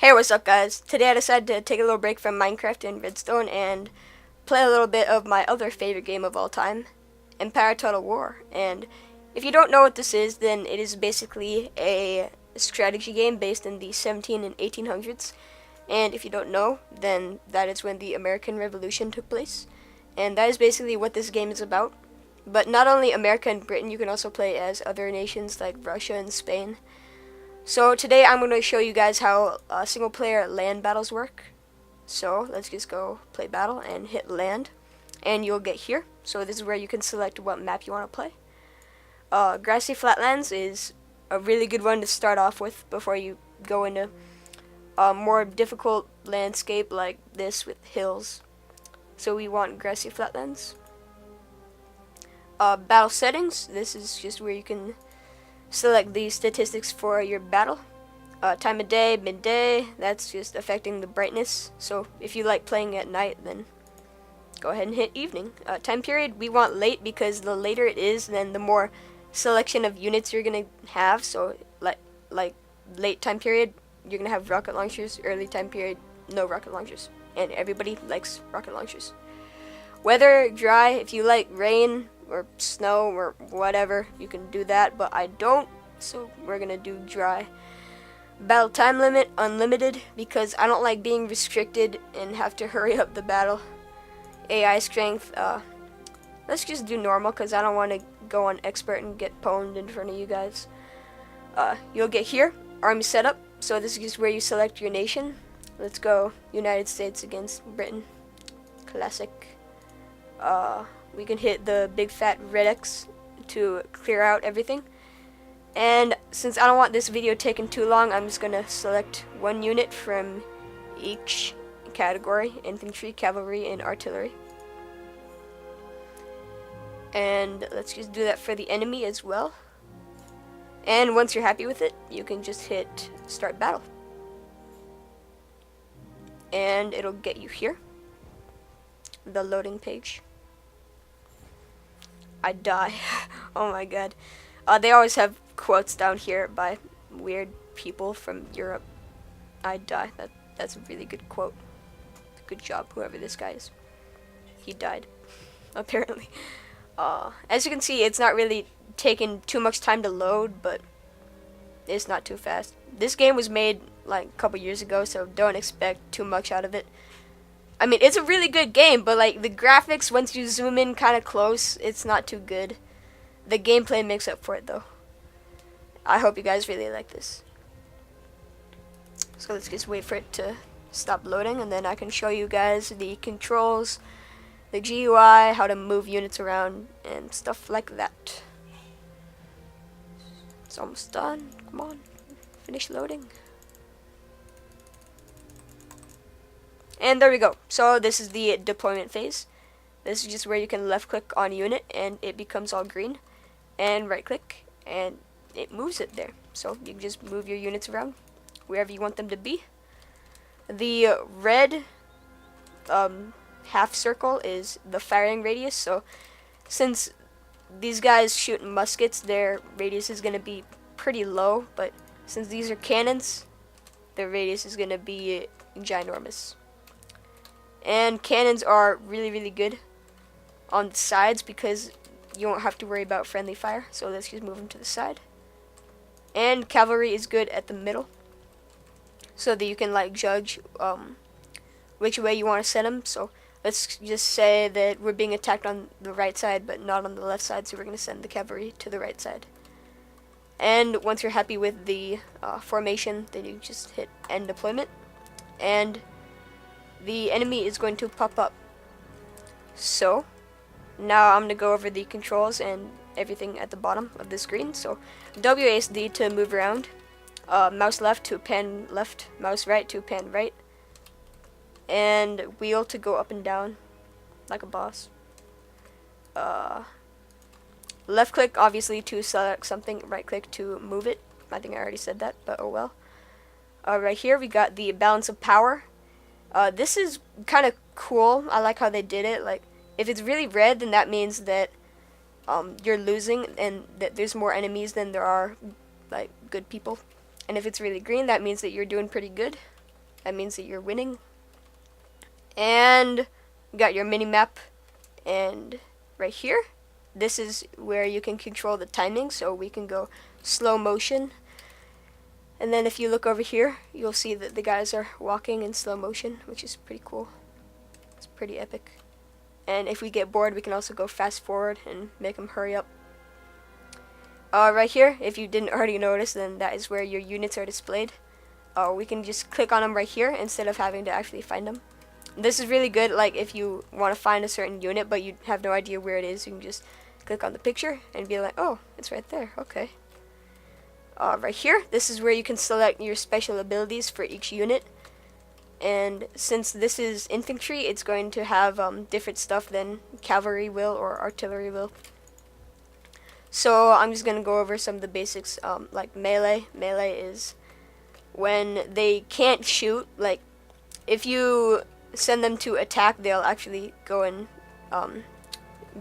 Hey, what's up guys? Today I decided to take a little break from Minecraft and Redstone and play a little bit of my other favorite game of all time, Empire Total War. And if you don't know what this is, then it is basically a strategy game based in the 17 and 1800s. And if you don't know, then that is when the American Revolution took place. And that is basically what this game is about. But not only America and Britain, you can also play as other nations like Russia and Spain. So today I'm going to show you guys how single player land battles work. So let's just go play battle and hit land, and you'll get here. So this is where you can select what map you want to play. Grassy Flatlands is a really good one to start off with before you go into a more difficult landscape like this with hills. So we want Grassy Flatlands. Battle settings, this is just where you can select the statistics for your battle. Time of day, midday, that's just affecting the brightness. So if you like playing at night, then go ahead and hit evening. Time period, we want late because the later it is, then the more selection of units you're gonna have. So like late time period, you're gonna have rocket launchers. Early time period, no rocket launchers, and everybody likes rocket launchers. Weather, dry. If you like rain or snow or whatever, you can do that, but I don't, so we're gonna do dry. Battle time limit, unlimited, because I don't like being restricted and have to hurry up the battle. AI strength, let's just do normal because I don't want to go on expert and get pwned in front of you guys. You'll get here, army setup, so this is just where you select your nation. Let's go United States against Britain. Classic. We can hit the big fat red X to clear out everything. And since I don't want this video taking too long, I'm just gonna select one unit from each category: infantry, cavalry, and artillery. And let's just do that for the enemy as well. And once you're happy with it, you can just hit start battle. And it'll get you here, the loading page. I die. Oh my god. They always have quotes down here by weird people from Europe. I die. That's a really good quote. Good job, whoever this guy is. He died, apparently. As you can see, it's not really taking too much time to load, but it's not too fast. This game was made like a couple years ago, so don't expect too much out of it. I mean, it's a really good game, but like the graphics, once you zoom in kind of close, it's not too good. The gameplay makes up for it, though. I hope you guys really like this. So let's just wait for it to stop loading, and then I can show you guys the controls, the GUI, how to move units around, and stuff like that. It's almost done. Come on, finish loading. And there we go. So this is the deployment phase. This is just where you can left click on unit and it becomes all green, and right click and it moves it there. So you can just move your units around wherever you want them to be. The red half circle is the firing radius. So since these guys shoot muskets, their radius is going to be pretty low, but since these are cannons, their radius is going to be ginormous. And cannons are really, really good on the sides because you won't have to worry about friendly fire. So let's just move them to the side. And cavalry is good at the middle, so that you can like judge which way you want to send them. So let's just say that we're being attacked on the right side but not on the left side, so we're going to send the cavalry to the right side. And once you're happy with the formation, then you just hit end deployment, and the enemy is going to pop up. So now I'm going to go over the controls and everything at the bottom of the screen. So WASD to move around, mouse left to pan left, mouse right to pan right, and wheel to go up and down like a boss. Left click obviously to select something, right click to move it. I think I already said that, but oh well. Right here we got the balance of power. This is kind of cool. I like how they did it. Like, if it's really red, then that means that you're losing and that there's more enemies than there are like good people. And if it's really green, that means that you're doing pretty good. That means that you're winning. And you got your mini map, and right here, this is where you can control the timing, so we can go slow motion. And then if you look over here, you'll see that the guys are walking in slow motion, which is pretty cool. It's pretty epic. And if we get bored, we can also go fast forward and make them hurry up. Right here, if you didn't already notice, then that is where your units are displayed. We can just click on them right here instead of having to actually find them. This is really good, like if you want to find a certain unit but you have no idea where it is, you can just click on the picture and be like, oh, it's right there, okay. Right here, this is where you can select your special abilities for each unit. And since this is infantry, it's going to have different stuff than cavalry will or artillery will. So I'm just going to go over some of the basics, like melee. Melee is when they can't shoot, like if you send them to attack, they'll actually go and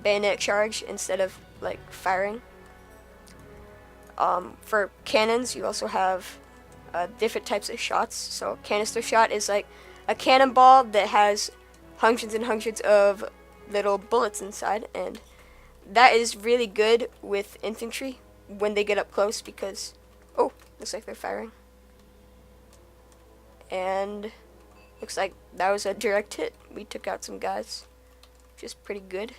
bayonet charge instead of like firing. For cannons, you also have different types of shots. So canister shot is like a cannonball that has hundreds and hundreds of little bullets inside, and that is really good with infantry when they get up close because, oh, looks like they're firing. And looks like that was a direct hit. We took out some guys, which is pretty good.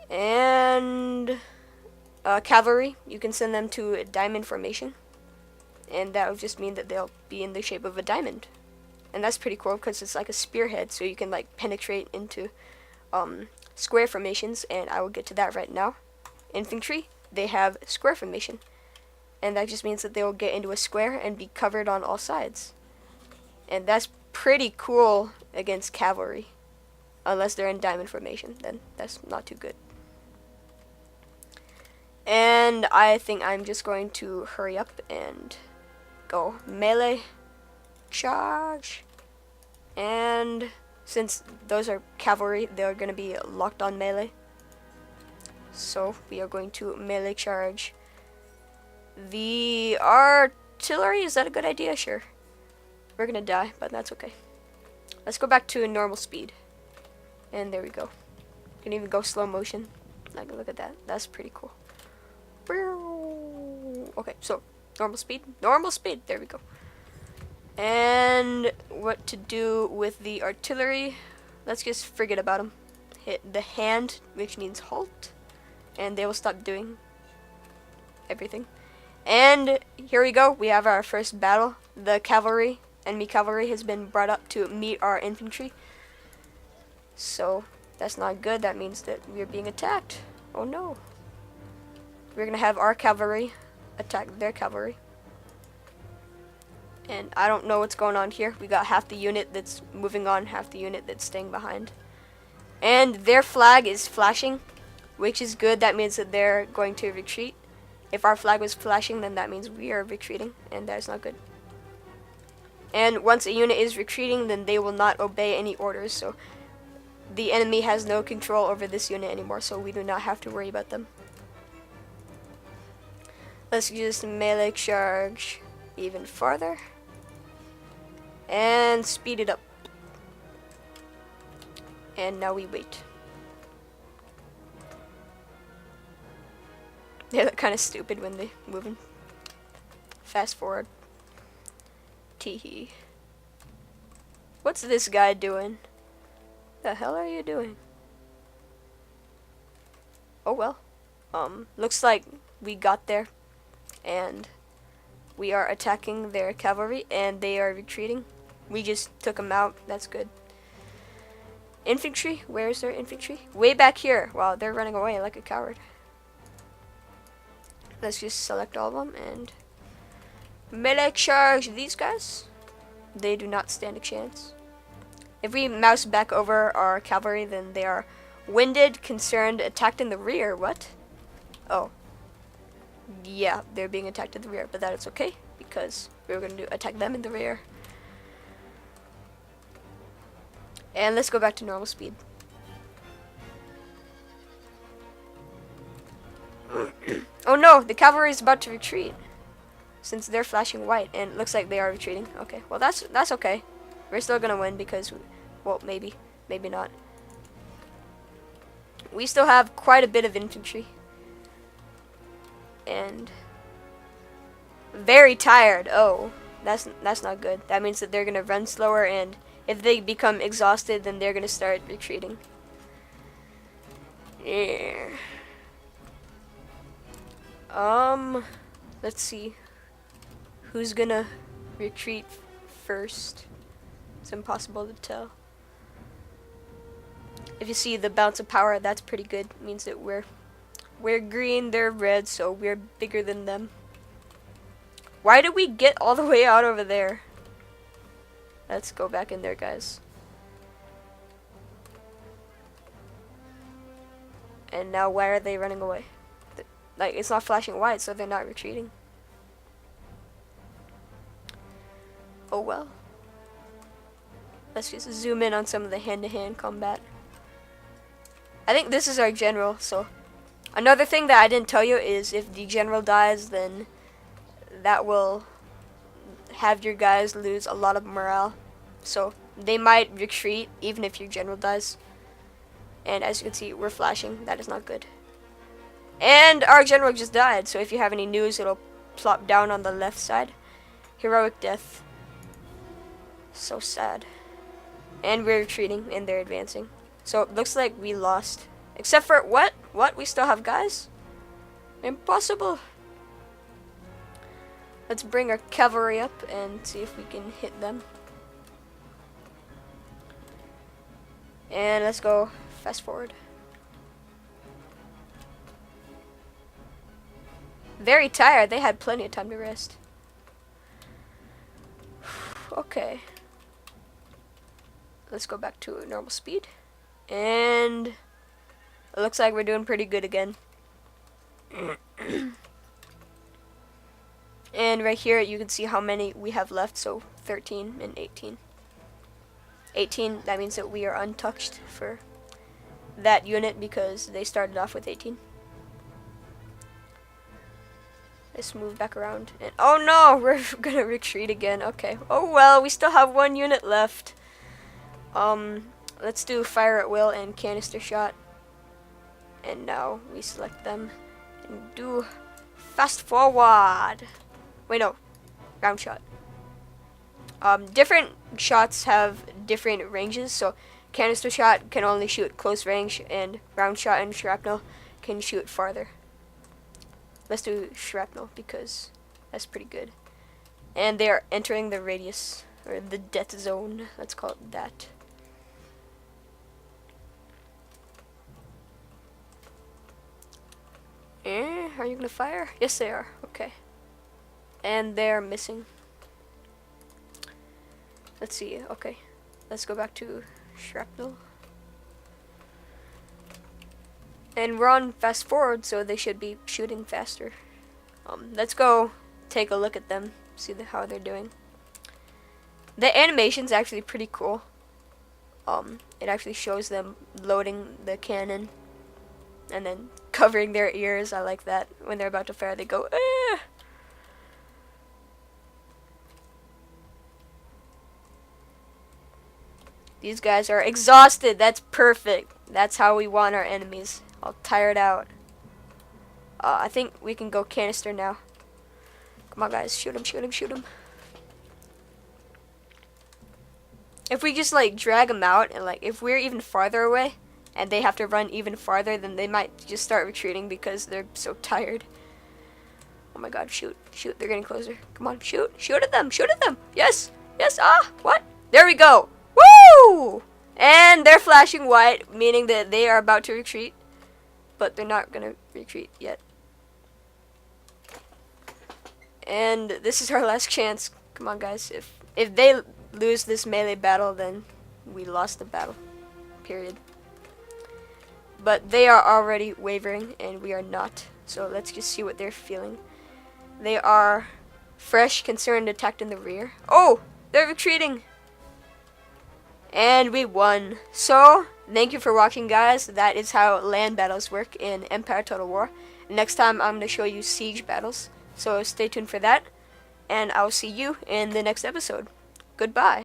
And cavalry, you can send them to a diamond formation, and that would just mean that they'll be in the shape of a diamond. And that's pretty cool because it's like a spearhead, so you can like penetrate into square formations, and I will get to that right now. Infantry, they have square formation, and that just means that they will get into a square and be covered on all sides. And that's pretty cool against cavalry. Unless they're in diamond formation, then that's not too good. And I think I'm just going to hurry up and go melee charge. And since those are cavalry, they're going to be locked on melee. So we are going to melee charge the artillery. Is that a good idea? Sure. We're going to die, but that's okay. Let's go back to normal speed. And there we go. You can even go slow motion. Like, look at that. That's pretty cool. Okay, so normal speed. Normal speed. There we go. And what to do with the artillery? Let's just forget about them. Hit the hand, which means halt, and they will stop doing everything. And here we go. We have our first battle. The cavalry, enemy cavalry, has been brought up to meet our infantry. So that's not good. That means that we are being attacked. Oh no. We're gonna have our cavalry attack their cavalry. And I don't know what's going on here. We got half the unit that's moving on, half the unit that's staying behind. And their flag is flashing, which is good. That means that they're going to retreat. If our flag was flashing, then that means we are retreating, and that is not good. And once a unit is retreating, then they will not obey any orders, so the enemy has no control over this unit anymore, so we do not have to worry about them. Let's just melee charge even farther and speed it up. And now we wait. They look kind of stupid when they moving. Fast forward. Teehee. What's this guy doing? The hell are you doing? Oh well. Looks like we got there, and we are attacking their cavalry, and they are retreating. We just took them out. That's good. Infantry? Where is their infantry? Way back here. Wow, they're running away like a coward. Let's just select all of them and melee charge these guys. They do not stand a chance. If we mouse back over our cavalry, then they are winded, concerned, attacked in the rear. What? Oh. Yeah, they're being attacked in the rear, but that is okay because we're going to attack them in the rear. And let's go back to normal speed. Oh no, the cavalry is about to retreat. since they're flashing white, and it looks like they are retreating. Okay, well that's okay. We're still gonna win because, well, maybe not. We still have quite a bit of infantry. And very tired. Oh, that's not good. That means that they're gonna run slower, and if they become exhausted, then they're gonna start retreating. Yeah. Let's see. Who's gonna retreat first? It's impossible to tell. If you see the bounce of power, that's pretty good. It means that we're green, they're red, so we're bigger than them. Why did we get all the way out over there? Let's go back in there, guys. And now why are they running away? Like, it's not flashing white, so they're not retreating. Oh well. Let's just zoom in on some of the hand-to-hand combat. I think this is our general, so another thing that I didn't tell you is if the general dies, then that will have your guys lose a lot of morale. So they might retreat even if your general dies. And as you can see, we're flashing. That is not good. And our general just died, so if you have any news, it'll plop down on the left side. Heroic death. So sad. And we're retreating, and they're advancing. So it looks like we lost. Except for, what? What? We still have guys? Impossible. Let's bring our cavalry up and see if we can hit them. And let's go fast forward. Very tired. They had plenty of time to rest. Okay. Let's go back to normal speed. And it looks like we're doing pretty good again. And right here you can see how many we have left. So 13 and 18. 18, that means that we are untouched for that unit because they started off with 18. Let's move back around. And oh no, we're gonna retreat again. Okay. Oh well, we still have one unit left. Let's do fire at will and canister shot. And now we select them and do fast forward. Wait, no, round shot. Different shots have different ranges. So canister shot can only shoot close range, and round shot and shrapnel can shoot farther. Let's do shrapnel because that's pretty good. And they are entering the radius, or the death zone. Let's call it that. Are you gonna fire? Yes, they are. Okay. And they're missing. Let's see. Okay. Let's go back to shrapnel. And we're on fast forward, so they should be shooting faster. Let's go take a look at them, see how they're doing. The animation's actually pretty cool. It actually shows them loading the cannon and then covering their ears. I like that. When they're about to fire, they go, eh. These guys are exhausted. That's perfect. That's how we want our enemies. All tired out. I think we can go canister now. Come on, guys. Shoot him, shoot him, shoot him. If we just, like, drag them out, and, like, if we're even farther away, and they have to run even farther, then they might just start retreating because they're so tired. Oh my god, shoot. Shoot, they're getting closer. Come on, shoot. Shoot at them. Shoot at them. Yes. Yes. Ah, what? There we go. Woo! And they're flashing white, meaning that they are about to retreat. But they're not going to retreat yet. And this is our last chance. Come on, guys. If they lose this melee battle, then we lost the battle. Period. But they are already wavering, and we are not. So let's just see what they're feeling. They are fresh, concerned, attacked in the rear. Oh! They're retreating! And we won. So, thank you for watching, guys. That is how land battles work in Empire Total War. Next time, I'm going to show you siege battles. So, stay tuned for that. and I'll see you in the next episode. Goodbye.